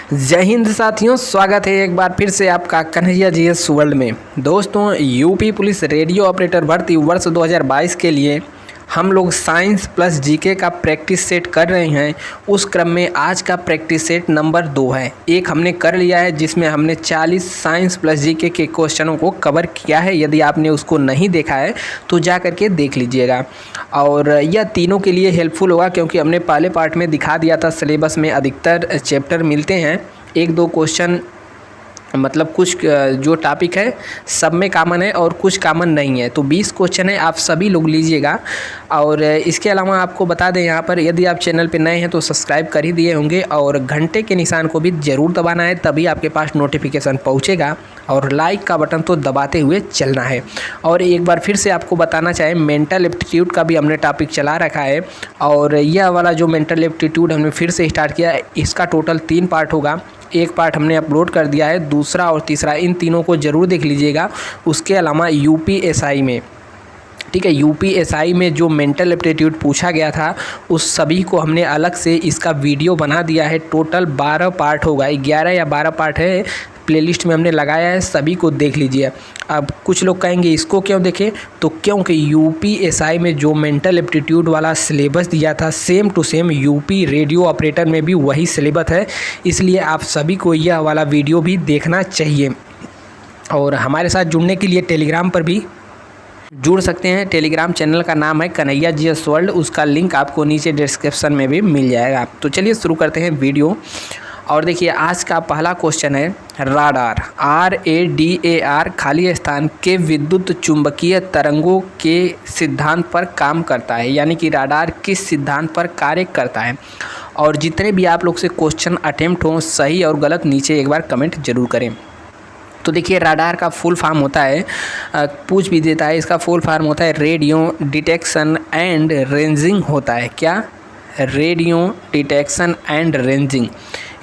जय हिंद साथियों, स्वागत है एक बार फिर से आपका कन्हैया जीएस वर्ल्ड में। दोस्तों, यूपी पुलिस रेडियो ऑपरेटर भर्ती वर्ष 2022 के लिए हम लोग साइंस प्लस जीके का प्रैक्टिस सेट कर रहे हैं। उस क्रम में आज का प्रैक्टिस सेट नंबर 2 है। एक हमने कर लिया है जिसमें हमने 40 साइंस प्लस जीके के क्वेश्चनों को कवर किया है। यदि आपने उसको नहीं देखा है तो जा करके देख लीजिएगा। और यह तीनों के लिए हेल्पफुल होगा क्योंकि हमने पहले पार्ट में दिखा दिया था सिलेबस में अधिकतर चैप्टर मिलते हैं। एक दो क्वेश्चन मतलब कुछ जो टॉपिक है सब में कॉमन है और कुछ कॉमन नहीं है। तो 20 क्वेश्चन है, आप सभी लोग लीजिएगा। और इसके अलावा आपको बता दें, यहाँ पर यदि आप चैनल पे नए हैं तो सब्सक्राइब कर ही दिए होंगे और घंटे के निशान को भी ज़रूर दबाना है, तभी आपके पास नोटिफिकेशन पहुँचेगा। और लाइक का बटन तो दबाते हुए चलना है। और एक बार फिर से आपको बताना चाहें, मेंटल एप्टीट्यूड का भी हमने टॉपिक चला रखा है और यह वाला जो मेंटल एप्टीट्यूड हमने फिर से स्टार्ट किया है, इसका टोटल 3 पार्ट होगा। एक पार्ट हमने अपलोड कर दिया है, दूसरा और तीसरा इन तीनों को ज़रूर देख लीजिएगा। उसके अलावा यूपीएसआई में, ठीक है, यूपीएसआई में जो मेंटल एप्टीट्यूड पूछा गया था उस सभी को हमने अलग से इसका वीडियो बना दिया है। टोटल 12 पार्ट होगा, 11 या 12 पार्ट है, प्लेलिस्ट में हमने लगाया है, सभी को देख लीजिए। अब कुछ लोग कहेंगे इसको क्यों देखें, तो क्योंकि यूपीएसआई में जो मेंटल एप्टीट्यूड वाला सिलेबस दिया था same to same UP radio operator में भी वही सिलेबस है, इसलिए आप सभी को यह वाला वीडियो भी देखना चाहिए। और हमारे साथ जुड़ने के लिए टेलीग्राम पर भी जुड़ सकते हैं। टेलीग्राम चैनल का नाम है कन्हैया जीएस वर्ल्ड, उसका लिंक आपको नीचे डिस्क्रिप्शन में भी मिल जाएगा। तो चलिए शुरू करते हैं वीडियो। और देखिए, आज का पहला क्वेश्चन है राडार, RADAR खाली स्थान के विद्युत चुंबकीय तरंगों के सिद्धांत पर काम करता है। यानी कि राडार किस सिद्धांत पर कार्य करता है। और जितने भी आप लोग से क्वेश्चन अटेम्प्ट हों, सही और गलत नीचे एक बार कमेंट जरूर करें। तो देखिए, राडार का फुल फॉर्म होता है, पूछ भी देता है, इसका फुल फॉर्म होता है रेडियो डिटेक्शन एंड रेंजिंग होता है। क्या? Radio detection and ranging.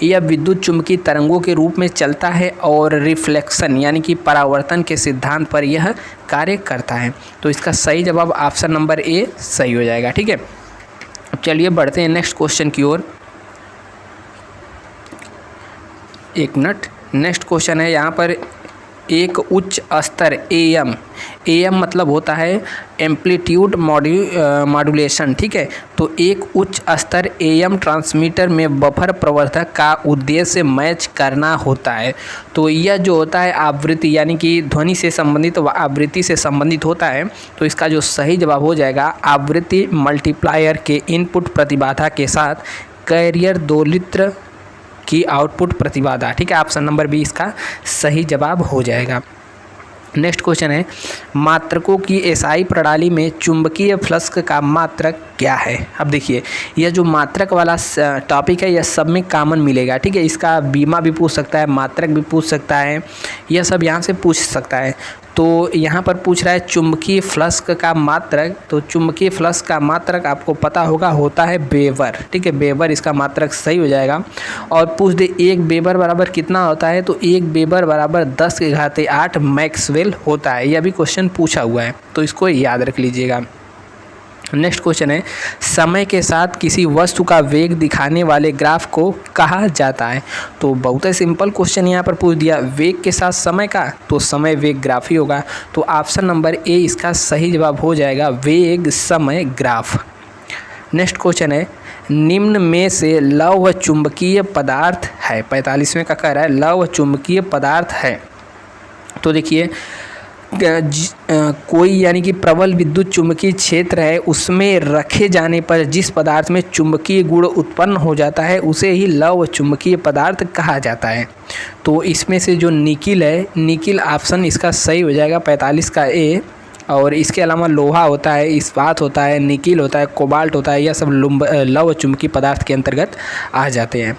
यह विद्युत चुंबकीय तरंगों के रूप में चलता है और रिफ्लेक्शन यानी कि परावर्तन के सिद्धांत पर यह कार्य करता है। तो इसका सही जवाब ऑप्शन नंबर ए सही हो जाएगा। ठीक है, अब चलिए बढ़ते हैं नेक्स्ट क्वेश्चन की ओर। एक मिनट, नेक्स्ट क्वेश्चन है यहाँ पर एक उच्च स्तर AM मतलब होता है एम्पलीट्यूड मॉड्यूलेशन। ठीक है, तो एक उच्च स्तर AM ट्रांसमीटर में बफर प्रवर्धक का उद्देश्य मैच करना होता है। तो यह जो होता है आवृत्ति यानी कि ध्वनि से संबंधित आवृत्ति से संबंधित होता है। तो इसका जो सही जवाब हो जाएगा आवृत्ति मल्टीप्लायर के इनपुट प्रतिबाधा के साथ कैरियर दोलित्र की आउटपुट प्रतिबाधा। ठीक है, ऑप्शन नंबर बी इसका सही जवाब हो जाएगा। नेक्स्ट क्वेश्चन है मात्रकों की एसआई प्रणाली में चुंबकीय फ्लक्स का मात्रक क्या है। अब देखिए, यह जो मात्रक वाला टॉपिक है यह सब में कॉमन मिलेगा। ठीक है, इसका बीमा भी पूछ सकता है, मात्रक भी पूछ सकता है, यह सब यहाँ से पूछ सकता है। तो यहाँ पर पूछ रहा है चुंबकीय फ्लक्स का मात्रक। तो चुंबकीय फ्लक्स का मात्रक आपको पता होगा होता है वेबर। ठीक है, वेबर इसका मात्रक सही हो जाएगा। और पूछ दे 1 वेबर बराबर कितना होता है, तो 1 वेबर बराबर 10⁸ मैक्सवेल होता है। यह भी क्वेश्चन पूछा हुआ है, तो इसको याद रख लीजिएगा। नेक्स्ट क्वेश्चन है समय के साथ किसी वस्तु का वेग दिखाने वाले ग्राफ को कहा जाता है। तो बहुत ही सिंपल क्वेश्चन यहाँ पर पूछ दिया, वेग के साथ समय का, तो समय वेग ग्राफ ही होगा। तो ऑप्शन नंबर ए इसका सही जवाब हो जाएगा, वेग समय ग्राफ। नेक्स्ट क्वेश्चन है निम्न में से लौह चुंबकीय पदार्थ है। 45वें का कह रहा है लौह चुंबकीय पदार्थ है। तो देखिए, कोई यानी कि प्रबल विद्युत चुंबकीय क्षेत्र है, उसमें रखे जाने पर जिस पदार्थ में चुंबकीय गुण उत्पन्न हो जाता है उसे ही लौह चुंबकीय पदार्थ कहा जाता है। तो इसमें से जो निकिल है, निकिल ऑप्शन इसका सही हो जाएगा 45 का ए। और इसके अलावा लोहा होता है, इस्पात होता है, निकिल होता है, कोबाल्ट होता है, यह सब लौह चुंबकीय पदार्थ के अंतर्गत आ जाते हैं।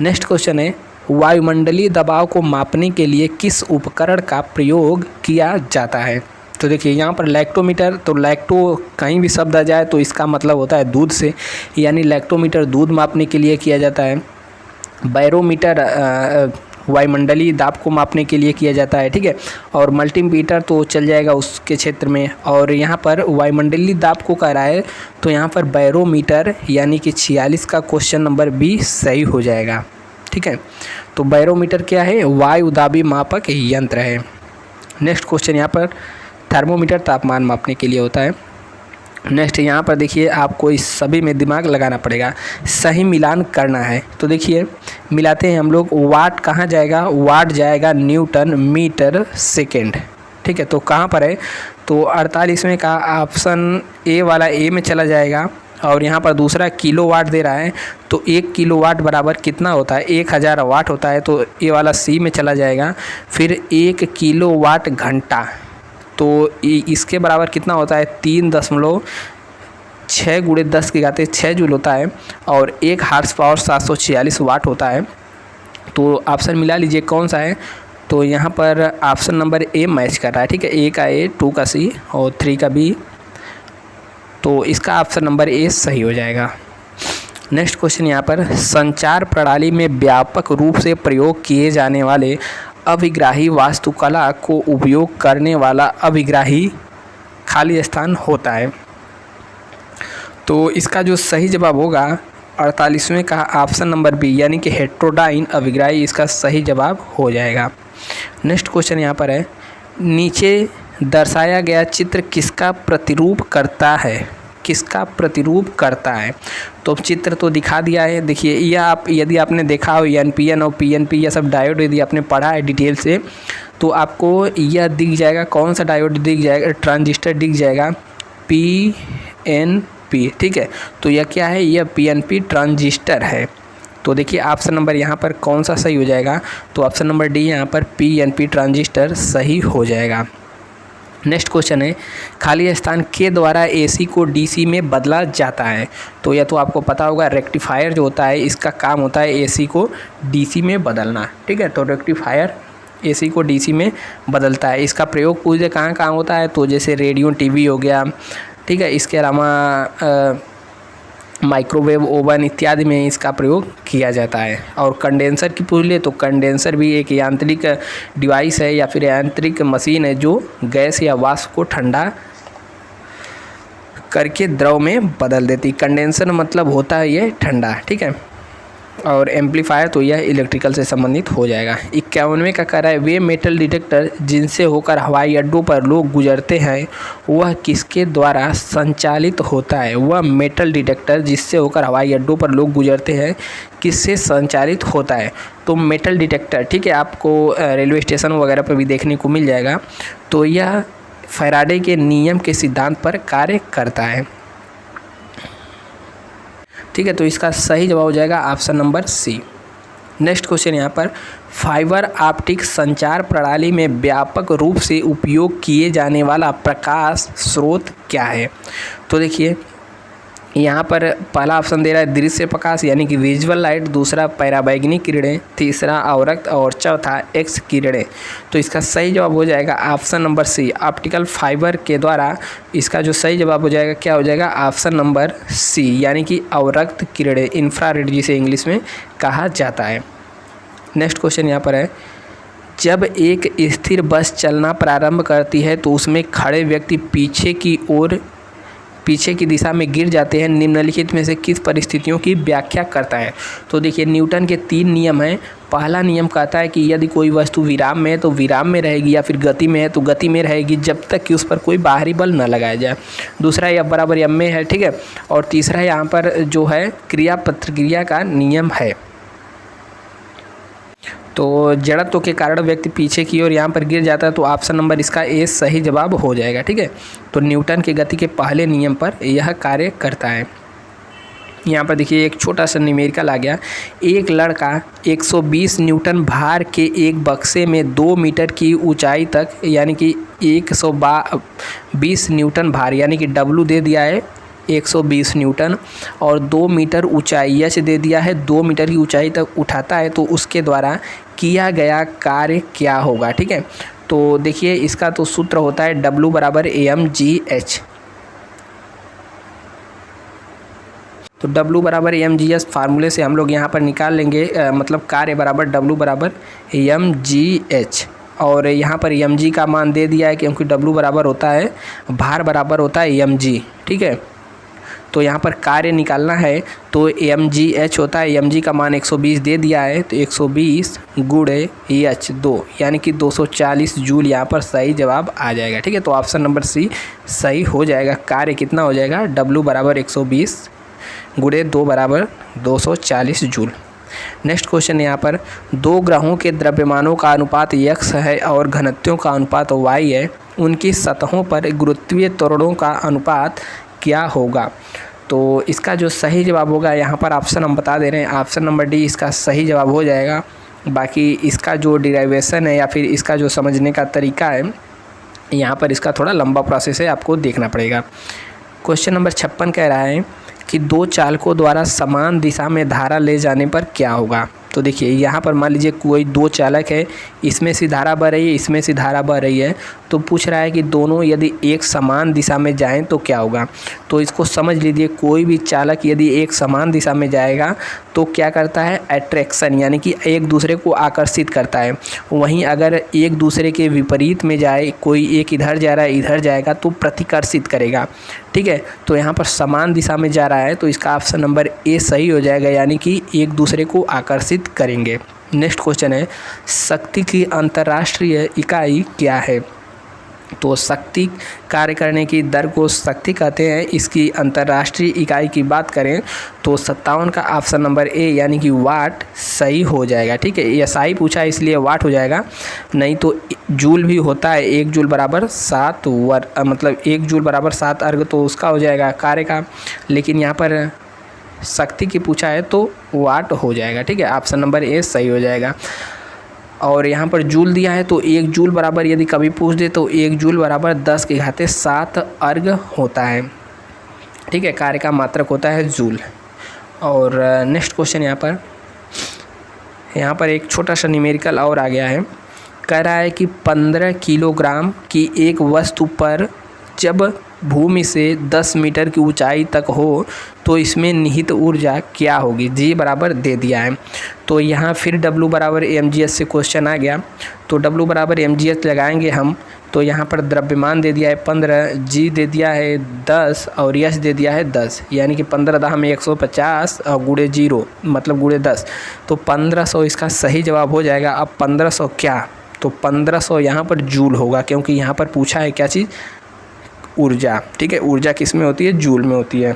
नेक्स्ट क्वेश्चन है वायुमंडलीय दबाव को मापने के लिए किस उपकरण का प्रयोग किया जाता है। तो देखिए, यहाँ पर लैक्टोमीटर, तो लैक्टो कहीं भी शब्द आ जाए तो इसका मतलब होता है दूध से, यानी लैक्टोमीटर दूध मापने के लिए किया जाता है। बैरोमीटर वायुमंडलीय दाब को मापने के लिए किया जाता है। ठीक है, और मल्टीमीटर तो चल जाएगा उसके क्षेत्र में। और यहाँ पर वायुमंडलीय दाब को कह रहा है, तो यहाँ पर बैरोमीटर यानी कि 46 का क्वेश्चन नंबर बी सही हो जाएगा। ठीक है। तो बैरोमीटर क्या है? वायु दाबी मापक यंत्र है। नेक्स्ट क्वेश्चन यहाँ पर थर्मोमीटर तापमान मापने के लिए होता है। नेक्स्ट यहाँ पर देखिए आपको इस सभी में दिमाग लगाना पड़ेगा, सही मिलान करना है। तो देखिए मिलाते हैं हम लोग। वाट कहाँ जाएगा? वाट जाएगा न्यूटन मीटर सेकेंड, ठीक है। तो कहाँ पर है? तो 48वें का ऑप्शन ए वाला ए में चला जाएगा। और यहाँ पर दूसरा किलो वाट दे रहा है, तो 1 किलो वाट बराबर कितना होता है? 1000 वाट होता है, तो ये वाला सी में चला जाएगा। फिर 1 किलो वाट घंटा, तो इसके बराबर कितना होता है? 3.6 गुणे 10 की घात 6 जूल होता है। और 1 हार्स पावर 746 वाट होता है। तो ऑप्शन मिला लीजिए कौन सा है। तो यहाँ पर ऑप्शन नंबर ए मैच कर रहा है, ठीक है। ए का ए, 2 का सी और 3 का बी। तो इसका ऑप्शन नंबर ए सही हो जाएगा। नेक्स्ट क्वेश्चन यहाँ पर संचार प्रणाली में व्यापक रूप से प्रयोग किए जाने वाले अभिग्राही वास्तुकला को उपयोग करने वाला अभिग्राही खाली स्थान होता है। तो इसका जो सही जवाब होगा 48वें का ऑप्शन नंबर बी, यानी कि हेट्रोडाइन अभिग्राही इसका सही जवाब हो जाएगा। नेक्स्ट क्वेश्चन यहाँ पर है नीचे दर्शाया गया चित्र किसका प्रतिरूप करता है? किसका प्रतिरूप करता है? तो चित्र तो दिखा दिया है। देखिए यह आप यदि आपने देखा हो एनपीएन और पीएनपी यह सब डायोड यदि आपने पढ़ा है डिटेल से, तो आपको यह दिख जाएगा। कौन सा डायोड दिख जाएगा? ट्रांजिस्टर दिख जाएगा पीएनपी, ठीक है। तो यह क्या है? यह पीएनपी ट्रांजिस्टर है। तो देखिए ऑप्शन नंबर यहाँ पर कौन सा सही हो जाएगा? तो ऑप्शन नंबर डी यहाँ पर पीएनपी ट्रांजिस्टर सही हो जाएगा। नेक्स्ट क्वेश्चन है खाली स्थान के द्वारा एसी को डीसी में बदला जाता है। तो यह तो आपको पता होगा, रेक्टिफायर जो होता है इसका काम होता है एसी को डीसी में बदलना, ठीक है। तो रेक्टिफायर एसी को डीसी में बदलता है। इसका प्रयोग पूरे कहाँ कहाँ होता है? तो जैसे रेडियो, टीवी हो गया, ठीक है। इसके अलावा माइक्रोवेव ओवन इत्यादि में इसका प्रयोग किया जाता है। और कंडेंसर की पूछ ले तो कंडेंसर भी एक यांत्रिक डिवाइस है या फिर यांत्रिक मशीन है जो गैस या वाष्प को ठंडा करके द्रव में बदल देती। कंडेंसर मतलब होता है ये ठंडा, ठीक है। और एम्पलीफायर तो यह इलेक्ट्रिकल से संबंधित हो जाएगा। 51वें का कह रहा है वे मेटल डिटेक्टर जिनसे होकर हवाई अड्डों पर लोग गुजरते हैं वह किसके द्वारा संचालित होता है? वह मेटल डिटेक्टर जिससे होकर हवाई अड्डों पर लोग गुजरते हैं किससे संचालित होता है? तो मेटल डिटेक्टर, ठीक है, आपको रेलवे स्टेशन वगैरह पर भी देखने को मिल जाएगा। तो यह फैराडे के नियम के सिद्धांत पर कार्य करता है, ठीक है। तो इसका सही जवाब हो जाएगा option number C. Next question यहाँ पर फाइबर ऑप्टिक संचार प्रणाली में व्यापक रूप से उपयोग किए जाने वाला प्रकाश स्रोत क्या है? तो देखिए यहाँ पर पहला ऑप्शन दे रहा है दृश्य प्रकाश यानी कि विजुअल लाइट, दूसरा पराबैंगनी किरणें, तीसरा अवरक्त और चौथा एक्स किरणें। तो इसका सही जवाब हो जाएगा option number C, optical fibre के द्वारा। इसका जो सही जवाब हो जाएगा क्या हो जाएगा? ऑप्शन नंबर सी, यानी कि अवरक्त किरणें, इंफ्रारेड जिसे इंग्लिश में कहा जाता है। नेक्स्ट क्वेश्चन यहाँ पर है जब एक स्थिर बस चलना प्रारंभ करती है तो उसमें खड़े व्यक्ति पीछे की दिशा में गिर जाते हैं, निम्नलिखित में से किस परिस्थितियों की व्याख्या करता है? तो देखिए न्यूटन के 3 नियम हैं। पहला नियम कहता है कि यदि कोई वस्तु विराम में है तो विराम में रहेगी, या फिर गति में है तो गति में रहेगी जब तक कि उस पर कोई बाहरी बल न लगाया जाए। दूसरा F बराबर m में है, ठीक है। और तीसरा यहाँ पर जो है क्रिया प्रतिक्रिया का नियम है। तो जड़त्व के कारण व्यक्ति पीछे की ओर यहाँ पर गिर जाता है, तो ऑप्शन नंबर इसका ए सही जवाब हो जाएगा, ठीक है। तो न्यूटन की गति के पहले नियम पर यह कार्य करता है। यहाँ पर देखिए एक छोटा सा न्यूमेरिकल आ गया। एक लड़का 120 न्यूटन भार के एक बक्से में 2 मीटर की ऊंचाई तक यानी कि 120 न्यूटन भार यानी कि W दे दिया है 120 न्यूटन और 2 मीटर ऊंचाई एच दे दिया है, 2 मीटर की ऊंचाई तक उठाता है, तो उसके द्वारा किया गया कार्य क्या होगा? ठीक है, तो देखिए इसका तो सूत्र होता है W बराबर mgh। तो W बराबर mgh फार्मूले से हम लोग यहाँ पर निकाल लेंगे, मतलब कार्य बराबर W बराबर mgh। और यहाँ पर mg का मान दे दिया है क्योंकि W बराबर होता है भार बराबर होता है mg, ठीक है। तो यहाँ पर कार्य निकालना है तो mgh होता है, mg का मान 120 दे दिया है तो 120 गुणे h2 यानी कि 240 जूल यहाँ पर सही जवाब आ जाएगा। ठीक है, तो ऑप्शन नंबर सी सही हो जाएगा। कार्य कितना हो जाएगा, W बराबर 120 गुणे 2 बराबर 240 जूल। नेक्स्ट क्वेश्चन यहाँ पर, दो ग्रहों के द्रव्यमानों का अनुपात x है और घनत्वों का अनुपात y है, उनकी सतहों पर गुरुत्वीय त्वरणों का अनुपात क्या होगा। तो इसका जो सही जवाब होगा यहाँ पर ऑप्शन हम बता दे रहे हैं, ऑप्शन नंबर डी इसका सही जवाब हो जाएगा। बाकी इसका जो डिराइवेशन है या फिर इसका जो समझने का तरीका है यहाँ पर इसका थोड़ा लंबा प्रोसेस है, आपको देखना पड़ेगा। क्वेश्चन नंबर 56 कह रहा है कि दो चालकों द्वारा समान दिशा में धारा ले जाने पर क्या होगा। तो देखिए यहाँ पर मान लीजिए कोई दो चालक है, इसमें से धारा बह रही है, इसमें से धारा बह रही है, तो पूछ रहा है कि दोनों यदि एक समान दिशा में जाएं तो क्या होगा। तो इसको समझ लीजिए, कोई भी चालक यदि एक समान दिशा में जाएगा तो क्या करता है, अट्रैक्शन यानी कि एक दूसरे को आकर्षित करता है। वहीं अगर एक दूसरे के विपरीत में जाए, कोई एक इधर जा रहा है इधर जाएगा तो प्रतिकर्षित करेगा। ठीक है, तो यहाँ पर समान दिशा में जा रहा है तो इसका ऑप्शन नंबर ए सही हो जाएगा, यानी कि एक दूसरे को आकर्षित करेंगे। नेक्स्ट क्वेश्चन है, शक्ति की अंतर्राष्ट्रीय इकाई क्या है। तो शक्ति कार्य करने की दर को शक्ति कहते हैं। इसकी अंतर्राष्ट्रीय इकाई की बात करें तो 57 का ऑप्शन नंबर ए यानी कि वाट सही हो जाएगा। ठीक है, ये सही पूछा है इसलिए वाट हो जाएगा, नहीं तो जूल भी होता है। 1 जूल बराबर 7 मतलब 1 जूल बराबर 7 अर्ग, तो उसका हो जाएगा कार्य का, लेकिन यहाँ पर शक्ति की पूछा है तो वाट हो जाएगा। ठीक है, ऑप्शन नंबर ए सही हो जाएगा। और यहाँ पर जूल दिया है तो 1 जूल बराबर यदि कभी पूछ दे तो 1 जूल बराबर 10 के घाते 7 अर्ग होता है। ठीक है, कार्य का मात्रक होता है जूल। और नेक्स्ट क्वेश्चन यहाँ पर एक छोटा सा न्यूमेरिकल और आ गया है। कह रहा है कि 15 किलोग्राम की एक वस्तु पर जब भूमि से 10 मीटर की ऊंचाई तक हो तो इसमें निहित ऊर्जा क्या होगी। जी बराबर दे दिया है, तो यहाँ फिर W बराबर mgh से क्वेश्चन आ गया, तो W बराबर mgh लगाएंगे हम। तो यहाँ पर द्रव्यमान दे दिया है 15, G दे दिया है 10 और H दे दिया है 10, यानी कि 15 में 150 और गुणे 0 मतलब गुणे 10, तो 1500 इसका सही जवाब हो जाएगा। अब 1500 क्या, तो 1500 यहाँ पर जूल होगा, क्योंकि यहाँ पर पूछा है क्या चीज़, ऊर्जा। ठीक है, ऊर्जा किस में होती है, जूल में होती है।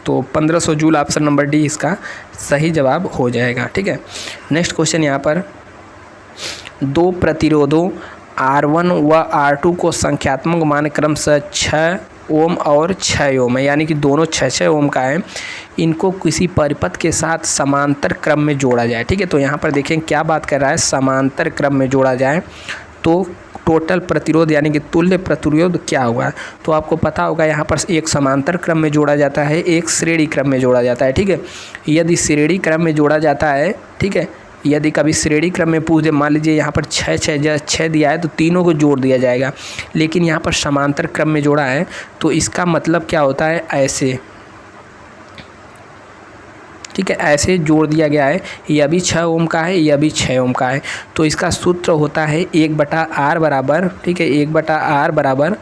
तो 1500 जूल ऑप्शन नंबर डी इसका सही जवाब हो जाएगा। ठीक है, नेक्स्ट क्वेश्चन यहाँ पर, दो प्रतिरोधों R1 व R2 को संख्यात्मक मान क्रमशः 6 ओम और 6 ओम है, यानी कि दोनों 6 ओम का है। इनको किसी परिपथ के साथ समांतर क्रम में जोड़ा जाए। ठीक है, तो यहाँ पर देखें क्या बात कर रहा है, समांतर क्रम में जोड़ा जाए तो टोटल प्रतिरोध यानी कि तुल्य प्रतिरोध क्या होगा। तो आपको पता होगा यहाँ पर एक समांतर क्रम में जोड़ा जाता है, एक श्रेणी क्रम में जोड़ा जाता है। ठीक है, यदि श्रेणी क्रम में जोड़ा जाता है, ठीक है, यदि कभी श्रेणी क्रम में पूछ दे, मान लीजिए यहाँ पर 6 दिया है तो तीनों को जोड़ दिया जाएगा, लेकिन यहाँ पर समांतर क्रम में जोड़ा है तो इसका मतलब क्या होता है, ऐसे। ठीक है, ऐसे जोड़ दिया गया है, यह भी 6 ओम का है, यह भी 6 ओम का है। तो इसका सूत्र होता है 1/r बराबर, ठीक है, 1/r बराबर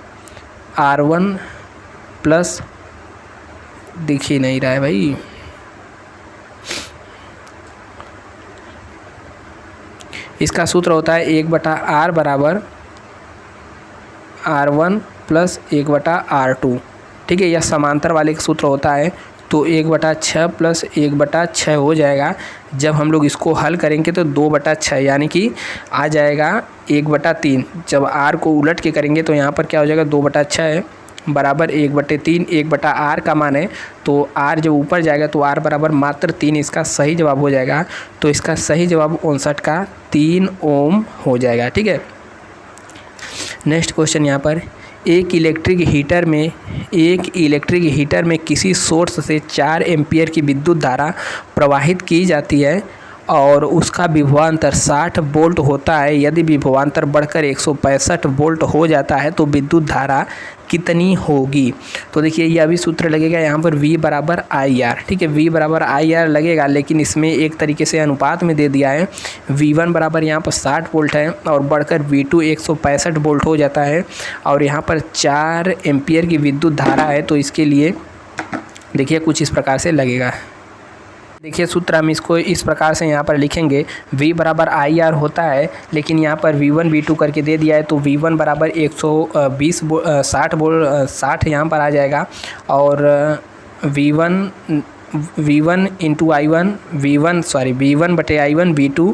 R1 प्लस, दिख ही नहीं रहा है भाई, इसका सूत्र होता है 1/r बराबर R1 प्लस 1/r2। ठीक है, यह समांतर वाले का सूत्र होता है, तो 1/6 प्लस 1/6 हो जाएगा। जब हम लोग इसको हल करेंगे तो 2/6 यानी कि आ जाएगा 1/3। जब r को उलट के करेंगे तो यहाँ पर क्या हो जाएगा, 2/6 बराबर 1/3। 1/r का मान है तो r जब ऊपर जाएगा तो r बराबर मात्र 3, इसका सही जवाब हो जाएगा। तो इसका सही जवाब 59 का 3 ओम हो जाएगा। ठीक है, नेक्स्ट क्वेश्चन यहाँ पर, एक इलेक्ट्रिक हीटर में किसी सोर्स से 4 एम्पीयर की विद्युत धारा प्रवाहित की जाती है और उसका विभवांतर 60 वोल्ट होता है। यदि विभवांतर बढ़कर 165 वोल्ट हो जाता है तो विद्युत धारा कितनी होगी? तो देखिए ये अभी सूत्र लगेगा यहाँ पर V बराबर IR, ठीक है, V बराबर IR लगेगा, लेकिन इसमें एक तरीके से अनुपात में दे दिया है। V1 बराबर यहाँ पर 60 वोल्ट है और बढ़कर V2 165 वोल्ट हो जाता है और यहाँ पर 4 एम्पियर की विद्युत धारा है। तो इसके लिए देखिए कुछ इस प्रकार से लगेगा। देखिए सूत्र हम इसको इस प्रकार से यहाँ पर लिखेंगे, V बराबर IR होता है, लेकिन यहाँ पर V1 V2 करके दे दिया है, तो V1 बराबर 60 यहाँ पर आ जाएगा और V1 इंटू I1 V1 बटे I1 V2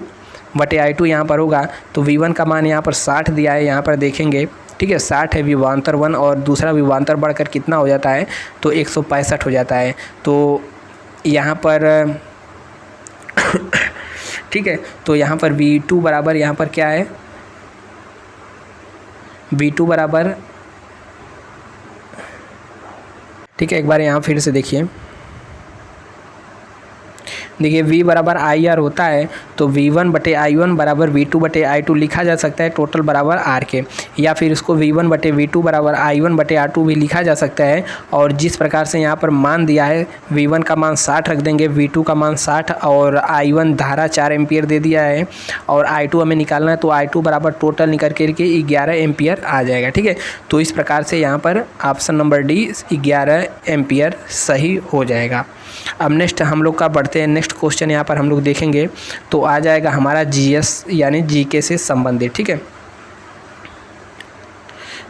बटे I2 यहाँ पर होगा। तो V1 का मान यहाँ पर 60 दिया है, यहाँ पर देखेंगे, ठीक है, 60 है विभवांतर 1 और दूसरा विभवांतर बढ़कर कितना हो जाता है तो 165 हो जाता है। तो यहाँ पर ठीक है, तो यहाँ पर V2 बराबर यहाँ पर क्या है, V2 बराबर, ठीक है, एक बार यहाँ फिर से देखिए V बराबर IR होता है, तो V1 बटे I1 बराबर V2 बटे I2 लिखा जा सकता है, टोटल बराबर R के, या फिर इसको V1 बटे V2 बराबर I1 बटे R2 भी लिखा जा सकता है। और जिस प्रकार से यहाँ पर मान दिया है, V1 का मान 60 रख देंगे, V2 का मान 60 और I1 धारा 4 एम्पियर दे दिया है और I2 हमें निकालना है, तो I2 बराबर टोटल निकल करके 11 एम्पियर आ जाएगा, ठीक है। तो इस प्रकार से यहाँ पर ऑप्शन नंबर डी 11 एम्पियर सही हो जाएगा। अब नेक्स्ट हम लोग का बढ़ते हैं, नेक्स्ट क्वेश्चन यहाँ पर हम लोग देखेंगे तो आ जाएगा हमारा GS यानी जीके से संबंधित, ठीक है।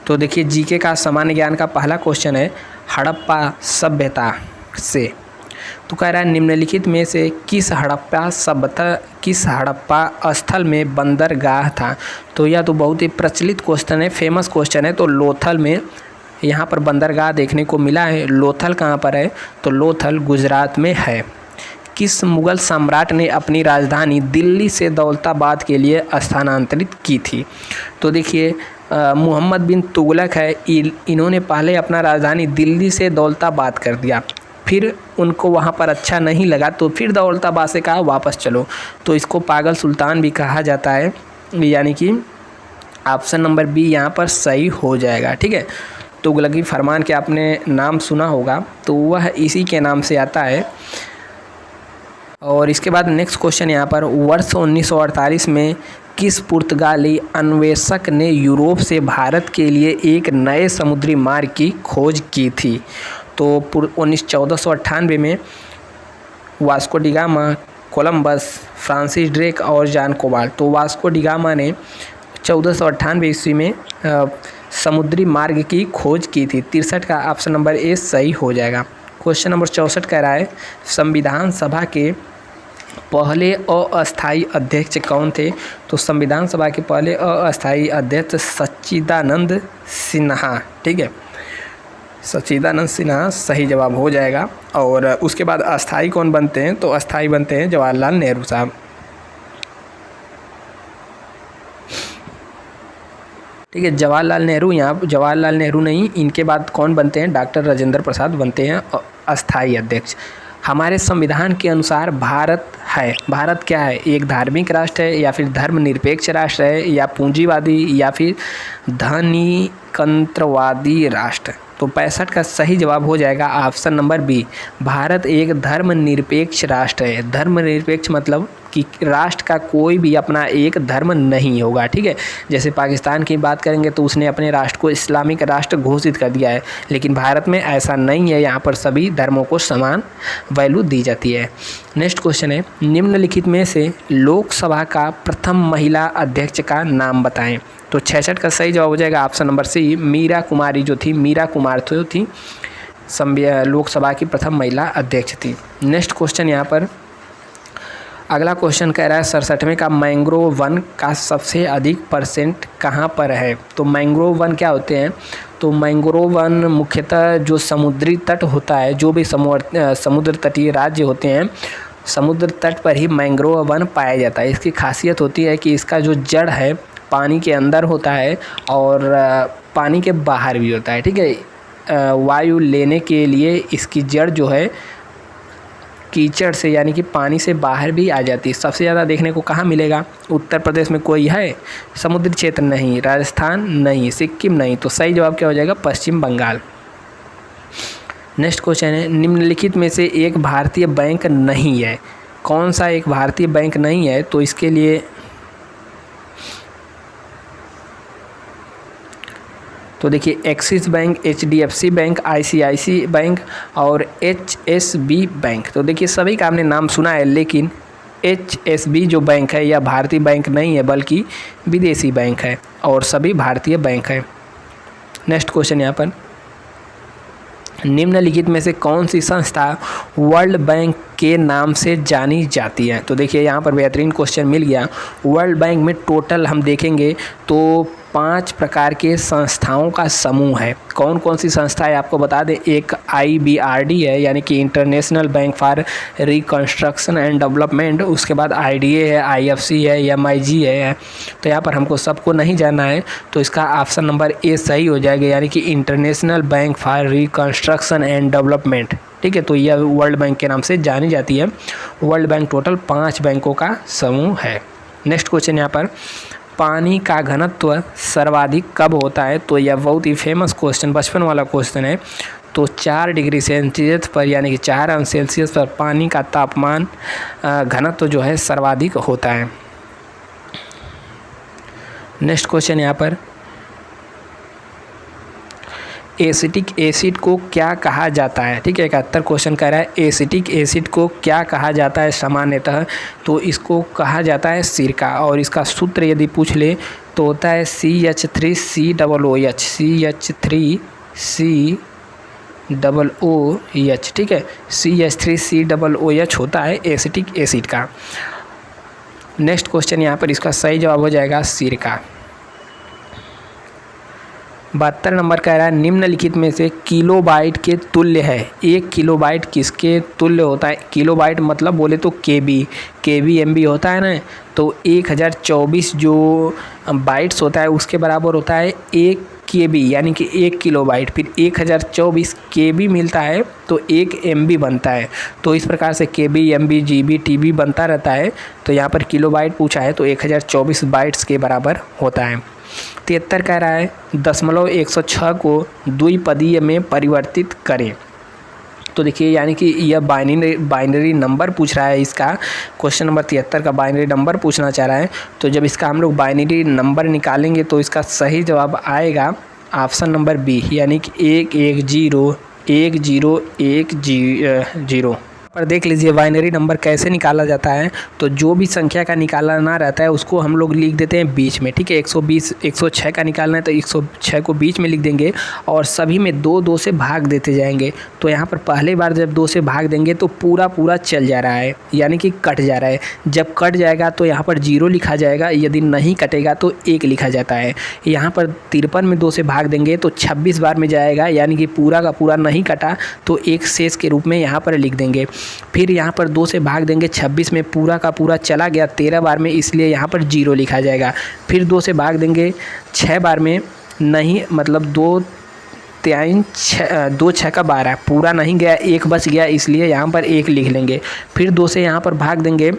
तो देखिए जीके का सामान्य ज्ञान का पहला क्वेश्चन है हड़प्पा सभ्यता से। तो कह रहा है निम्नलिखित में से किस हड़प्पा स्थल में बंदरगाह था? तो यह तो बहुत ही प्रचलित क्वेश्चन है, फेमस क्वेश्चन है। तो लोथल में यहाँ पर बंदरगाह देखने को मिला है। लोथल कहाँ पर है? तो लोथल गुजरात में है। किस मुग़ल सम्राट ने अपनी राजधानी दिल्ली से दौलताबाद के लिए स्थानांतरित की थी? तो देखिए मोहम्मद बिन तुगलक है, इन्होंने पहले अपना राजधानी दिल्ली से दौलताबाद कर दिया, फिर उनको वहाँ पर अच्छा नहीं लगा तो फिर दौलताबाद से कहा वापस चलो, तो इसको पागल सुल्तान भी कहा जाता है, यानी कि ऑप्शन नंबर बी यहाँ पर सही हो जाएगा, ठीक है। तुगलकी फरमान के आपने नाम सुना होगा, तो वह इसी के नाम से आता है। और इसके बाद नेक्स्ट क्वेश्चन यहाँ पर वर्ष 1948 में किस पुर्तगाली अन्वेषक ने यूरोप से भारत के लिए एक नए समुद्री मार्ग की खोज की थी? तो 1498 में Vasco D gamma, Columbus, Francis Drake और जॉन कोबाल्ट। तो वास्को डी गामा ने 1498 ईस्वी में समुद्री मार्ग की खोज की थी। 63 का ऑप्शन नंबर ए सही हो जाएगा। क्वेश्चन नंबर 64 कह रहा है संविधान सभा के पहले अस्थायी अध्यक्ष कौन थे? तो संविधान सभा के पहले अस्थायी अध्यक्ष सच्चिदानंद सिन्हा, ठीक है, सच्चिदानंद सिन्हा सही जवाब हो जाएगा। और उसके बाद अस्थायी कौन बनते हैं? तो अस्थायी बनते हैं जवाहरलाल नेहरू साहब, ठीक है। जवाहरलाल नेहरू, यहाँ जवाहरलाल नेहरू नहीं, इनके बाद कौन बनते हैं? डॉक्टर राजेंद्र प्रसाद बनते हैं अस्थायी अध्यक्ष। हमारे संविधान के अनुसार भारत है, भारत क्या है? एक धार्मिक राष्ट्र है या फिर धर्मनिरपेक्ष राष्ट्र है या पूंजीवादी या फिर धनिकंत्रवादी राष्ट्र? तो 65 का सही जवाब हो जाएगा ऑप्शन नंबर बी, भारत एक धर्मनिरपेक्ष राष्ट्र है। धर्मनिरपेक्ष मतलब कि राष्ट्र का कोई भी अपना एक धर्म नहीं होगा, ठीक है। जैसे पाकिस्तान की बात करेंगे तो उसने अपने राष्ट्र को इस्लामिक राष्ट्र घोषित कर दिया है, लेकिन भारत में ऐसा नहीं है, यहाँ पर सभी धर्मों को समान वैल्यू दी जाती है। नेक्स्ट क्वेश्चन है निम्नलिखित में से लोकसभा का प्रथम महिला अध्यक्ष का नाम बताएं? तो 66 का सही जवाब हो जाएगा ऑप्शन नंबर सी, मीरा कुमारी जो थी, मीरा कुमार जो थी लोकसभा की प्रथम महिला अध्यक्ष थी। नेक्स्ट क्वेश्चन यहाँ पर अगला क्वेश्चन कह रहा है 67वें का मैंग्रोव वन का सबसे अधिक परसेंट कहाँ पर है? तो मैंग्रोव वन क्या होते हैं? तो मैंग्रोव वन मुख्यतः जो समुद्री तट होता है, जो भी समुद्र तटीय राज्य होते हैं, समुद्र तट पर ही मैंग्रोव वन पाया जाता है। इसकी खासियत होती है कि इसका जो जड़ है पानी के अंदर होता है और पानी के बाहर भी होता है, ठीक है। वायु लेने के लिए इसकी जड़ जो है कीचड़ से यानी कि पानी से बाहर भी आ जाती है। सबसे ज़्यादा देखने को कहाँ मिलेगा? उत्तर प्रदेश में कोई है? समुद्री क्षेत्र नहीं, राजस्थान नहीं, सिक्किम नहीं। तो सही जवाब क्या हो जाएगा? पश्चिम बंगाल। नेक्स्ट क्वेश्चन है, निम्नलिखित में से एक भारतीय बैंक नहीं है। कौन सा एक भारतीय बैंक नहीं है? तो इसके लिए तो देखिए axis bank, HDFC bank, ICICI bank और HSB बैंक। तो देखिए सभी का आपने नाम सुना है, लेकिन HSB जो बैंक है यह भारतीय बैंक नहीं है बल्कि विदेशी बैंक है और सभी भारतीय बैंक है। नेक्स्ट क्वेश्चन यहाँ पर, निम्नलिखित में से कौन सी संस्था वर्ल्ड बैंक के नाम से जानी जाती है? तो देखिए यहाँ पर बेहतरीन क्वेश्चन मिल गया। वर्ल्ड बैंक में टोटल हम देखेंगे तो 5 प्रकार के संस्थाओं का समूह है। कौन कौन सी संस्था है आपको बता दें। एक IBRD है यानी कि international bank for reconstruction and development, उसके बाद IDA है, IFC है, MIG है। तो यहाँ पर हमको सबको नहीं जानना है, तो इसका ऑप्शन नंबर ए सही हो जाएगा, यानी कि international bank for reconstruction and development. ठीक है, तो यह वर्ल्ड बैंक के नाम से जानी जाती है। वर्ल्ड बैंक टोटल 5 बैंकों का समूह है। नेक्स्ट क्वेश्चन यहाँ पर, पानी का घनत्व सर्वाधिक कब होता है? तो यह बहुत ही फेमस क्वेश्चन, बचपन वाला क्वेश्चन है। तो 4 डिग्री सेल्सियस पर यानी कि 4 अंश सेल्सियस पर पानी का तापमान घनत्व जो है सर्वाधिक होता है। नेक्स्ट क्वेश्चन यहाँ पर, एसिटिक एसिड को क्या कहा जाता है? ठीक है, 71 क्वेश्चन कह रहा है एसिटिक एसिड को क्या कहा जाता है सामान्यतः? तो इसको कहा जाता है सिरका, और इसका सूत्र यदि पूछ ले तो होता है CH3COOH, CH3COOH। ठीक है, CH3COOH होता है एसिटिक एसिड का। नेक्स्ट क्वेश्चन यहाँ पर, इसका सही जवाब हो जाएगा सिरका। 72 नंबर कह रहा है, निम्नलिखित में से किलोबाइट के तुल्य है। 1 किलोबाइट किसके तुल्य होता है? किलोबाइट मतलब बोले तो केबी MB होता है ना, तो 1024 जो बाइट्स होता है उसके बराबर होता है 1 KB, यानी कि 1 किलोबाइट। फिर 1024 KB मिलता है तो 1 MB बनता है। तो इस प्रकार से KB, MB, GB, TB बनता रहता है। तो यहाँ पर किलोबाइट पूछा है तो 1024 बाइट्स के बराबर होता है। 73 कह रहा है 0.106 को द्विपदीय में परिवर्तित करें। तो देखिए यानी कि यह बाइनरी नंबर पूछ रहा है। इसका क्वेश्चन नंबर 73 का बाइनरी नंबर पूछना चाह रहा है। तो जब इसका हम लोग बाइनरी नंबर निकालेंगे तो इसका सही जवाब आएगा ऑप्शन नंबर बी, यानी कि 1101010 पर देख लीजिए बाइनरी नंबर कैसे निकाला जाता है। तो जो भी संख्या का निकालना रहता है उसको हम लोग लिख देते हैं बीच में। ठीक है, 120 106 का निकालना है तो 106 को बीच में लिख देंगे और सभी में 2 से भाग देते जाएंगे। तो यहाँ पर पहले बार जब 2 से भाग देंगे तो पूरा चल जा रहा है, यानी कि कट जा रहा है। जब कट जाएगा तो यहाँ पर 0 लिखा जाएगा, यदि नहीं कटेगा तो 1 लिखा जाता है। यहाँ पर 53 में 2 से भाग देंगे तो 26 बार में जाएगा, यानी कि पूरा का पूरा नहीं कटा तो 1 शेष के रूप में यहाँ पर लिख देंगे। फिर यहाँ पर 2 से भाग देंगे, 26 में पूरा का पूरा चला गया 13 बार में, इसलिए यहाँ पर 0 लिखा जाएगा। फिर 2 से भाग देंगे 6 बार में, नहीं मतलब 2 6 का 12 पूरा नहीं गया, 1 बच गया, इसलिए यहाँ पर 1 लिख लेंगे। फिर 2 से यहाँ पर भाग देंगे,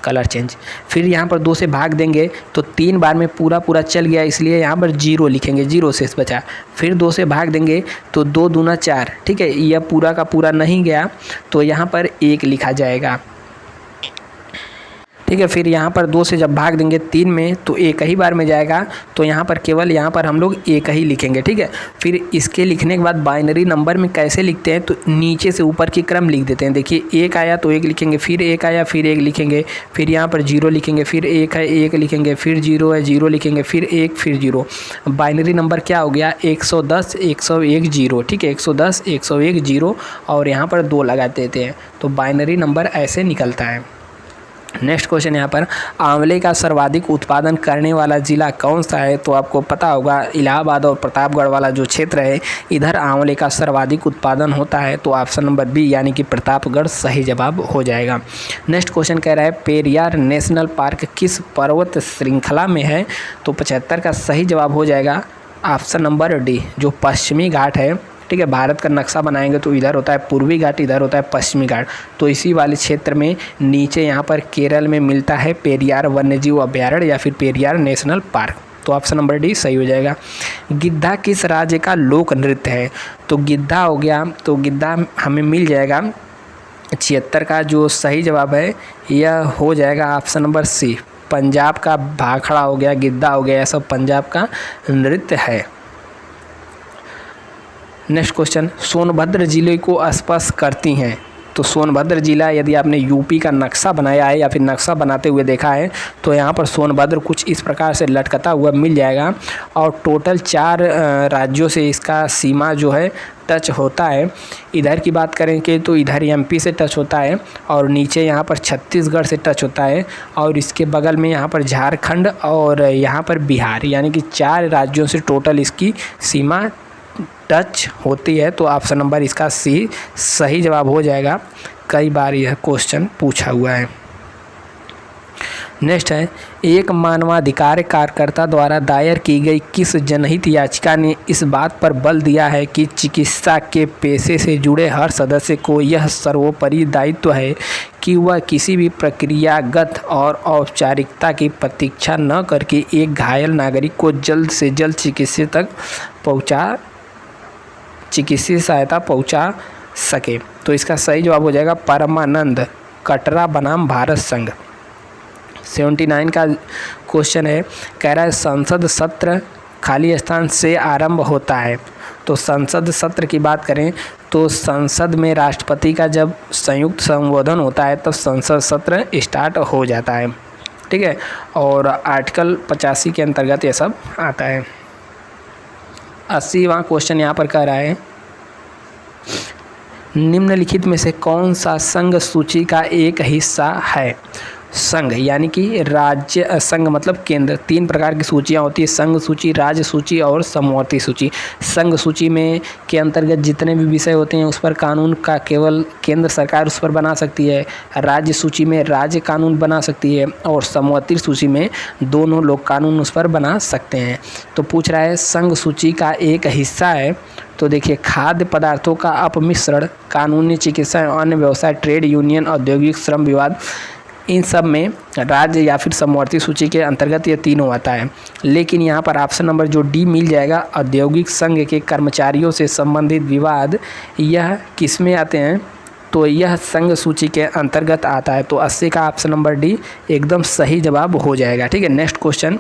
कलर चेंज, फिर यहाँ पर 2 से भाग देंगे तो 3 बार में पूरा चल गया, इसलिए यहाँ पर 0 लिखेंगे, 0 शेष बचा। फिर 2 से भाग देंगे तो 2 दूना 4। ठीक है, यह पूरा का पूरा नहीं गया तो यहाँ पर 1 लिखा जाएगा। ठीक है, फिर यहाँ पर 2 से जब भाग देंगे 3 में तो 1 ही बार में जाएगा, तो यहाँ पर केवल यहाँ पर हम लोग 1 ही लिखेंगे। ठीक है, फिर इसके लिखने के बाद बाइनरी नंबर में कैसे लिखते हैं तो नीचे से ऊपर की क्रम लिख देते हैं। देखिए 1 आया तो 1 लिखेंगे, फिर 1 आया फिर 1 लिखेंगे, फिर यहाँ पर 0 लिखेंगे, फिर 1 है 1 लिखेंगे, फिर 0 है 0 लिखेंगे, फिर 1 फिर 0। बाइनरी नंबर क्या हो गया? 110 101 0। ठीक है, 110 101 0 और यहाँ पर 2 लगा देते हैं, तो बाइनरी नंबर ऐसे निकलता है। नेक्स्ट क्वेश्चन यहाँ पर, आंवले का सर्वाधिक उत्पादन करने वाला ज़िला कौन सा है? तो आपको पता होगा इलाहाबाद और प्रतापगढ़ वाला जो क्षेत्र है इधर आंवले का सर्वाधिक उत्पादन होता है। तो ऑप्शन नंबर बी यानी कि प्रतापगढ़ सही जवाब हो जाएगा। नेक्स्ट क्वेश्चन कह रहा है पेरियार नेशनल पार्क किस पर्वत श्रृंखला में है? तो 75 का सही जवाब हो जाएगा ऑप्शन नंबर डी, जो पश्चिमी घाट है ठीक है। भारत का नक्शा बनाएंगे तो इधर होता है पूर्वी घाट, इधर होता है पश्चिमी घाट, तो इसी वाले क्षेत्र में नीचे यहाँ पर केरल में मिलता है पेरियार वन्यजीव अभयारण्य या फिर पेरियार नेशनल पार्क। तो ऑप्शन नंबर डी सही हो जाएगा। गिद्धा किस राज्य का लोक नृत्य है? तो गिद्धा हो गया, तो गिद्धा हमें मिल जाएगा 76 का जो सही जवाब है यह हो जाएगा ऑप्शन नंबर सी, पंजाब का भाखड़ा हो गया, गिद्धा हो गया, यह सब पंजाब का नृत्य है। नेक्स्ट क्वेश्चन, सोनभद्र जिले को स्पर्श करती हैं। तो सोनभद्र जिला यदि आपने यूपी का नक्शा बनाया है या फिर नक्शा बनाते हुए देखा है तो यहाँ पर सोनभद्र कुछ इस प्रकार से लटकता हुआ मिल जाएगा और टोटल 4 राज्यों से इसका सीमा जो है टच होता है। इधर की बात करें कि तो इधर एमपी से टच होता है और नीचे यहाँ पर छत्तीसगढ़ से टच होता है और इसके बगल में यहाँ पर झारखंड और यहाँ पर बिहार, यानी कि 4 राज्यों से टोटल इसकी सीमा टच होती है। तो ऑप्शन नंबर इसका सी सही जवाब हो जाएगा। कई बार यह क्वेश्चन पूछा हुआ है। नेक्स्ट है, एक मानवाधिकार कार्यकर्ता द्वारा दायर की गई किस जनहित याचिका ने इस बात पर बल दिया है कि चिकित्सा के पेशे से जुड़े हर सदस्य को यह सर्वोपरि दायित्व है कि वह किसी भी प्रक्रियागत और औपचारिकता की प्रतीक्षा न करके एक घायल नागरिक को जल्द से जल्द चिकित्सीय सहायता पहुंचा सके। तो इसका सही जवाब हो जाएगा परमानंद कटरा बनाम भारत संघ। 79 का क्वेश्चन है, कह रहा है संसद सत्र खाली स्थान से आरंभ होता है। तो संसद सत्र की बात करें तो संसद में राष्ट्रपति का जब संयुक्त संबोधन होता है तब संसद सत्र स्टार्ट हो जाता है, ठीक है। और आर्टिकल 85 के अंतर्गत ये सब आता है। 80वां क्वेश्चन यहाँ पर कह रहा है, निम्नलिखित में से कौन सा संघ सूची का एक हिस्सा है? संघ यानी कि राज्य, संघ मतलब केंद्र। 3 प्रकार की सूचियाँ होती है, संघ सूची, राज्य सूची और समवर्ती सूची। संघ सूची में के अंतर्गत जितने भी विषय होते हैं उस पर कानून का केवल केंद्र सरकार उस पर बना सकती है। राज्य सूची में राज्य कानून बना सकती है और समवर्ती सूची में दोनों लोग कानून उस पर बना सकते हैं। तो पूछ रहा है संघ सूची का एक हिस्सा है, तो देखिए खाद्य पदार्थों का अपमिश्रण, कानूनी, चिकित्सा एवं अन्य व्यवसाय, ट्रेड यूनियन, औद्योगिक, श्रम विवाद, इन सब में राज्य या फिर समवर्ती सूची के अंतर्गत ये तीनों आता है। लेकिन यहाँ पर ऑप्शन नंबर जो डी मिल जाएगा, औद्योगिक संघ के कर्मचारियों से संबंधित विवाद, यह किस में आते हैं? तो यह संघ सूची के अंतर्गत आता है। तो 80 का ऑप्शन नंबर डी एकदम सही जवाब हो जाएगा, ठीक है। नेक्स्ट क्वेश्चन,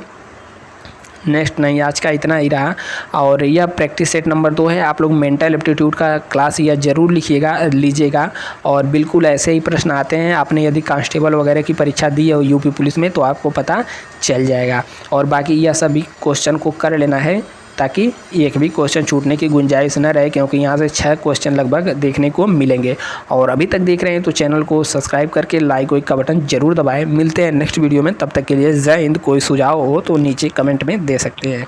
नेक्स्ट नहीं, आज का इतना ही रहा। और यह प्रैक्टिस सेट नंबर 2 है। आप लोग मेंटल एप्टीट्यूड का क्लास यह ज़रूर लीजिएगा और बिल्कुल ऐसे ही प्रश्न आते हैं। आपने यदि कांस्टेबल वगैरह की परीक्षा दी है यूपी पुलिस में तो आपको पता चल जाएगा। और बाकी यह सभी क्वेश्चन को कर लेना है ताकि एक भी क्वेश्चन छूटने की गुंजाइश न रहे, क्योंकि यहाँ से 6 क्वेश्चन लगभग देखने को मिलेंगे। और अभी तक देख रहे हैं तो चैनल को सब्सक्राइब करके लाइक का बटन जरूर दबाएं। मिलते हैं नेक्स्ट वीडियो में, तब तक के लिए जय हिंद। कोई सुझाव हो तो नीचे कमेंट में दे सकते हैं।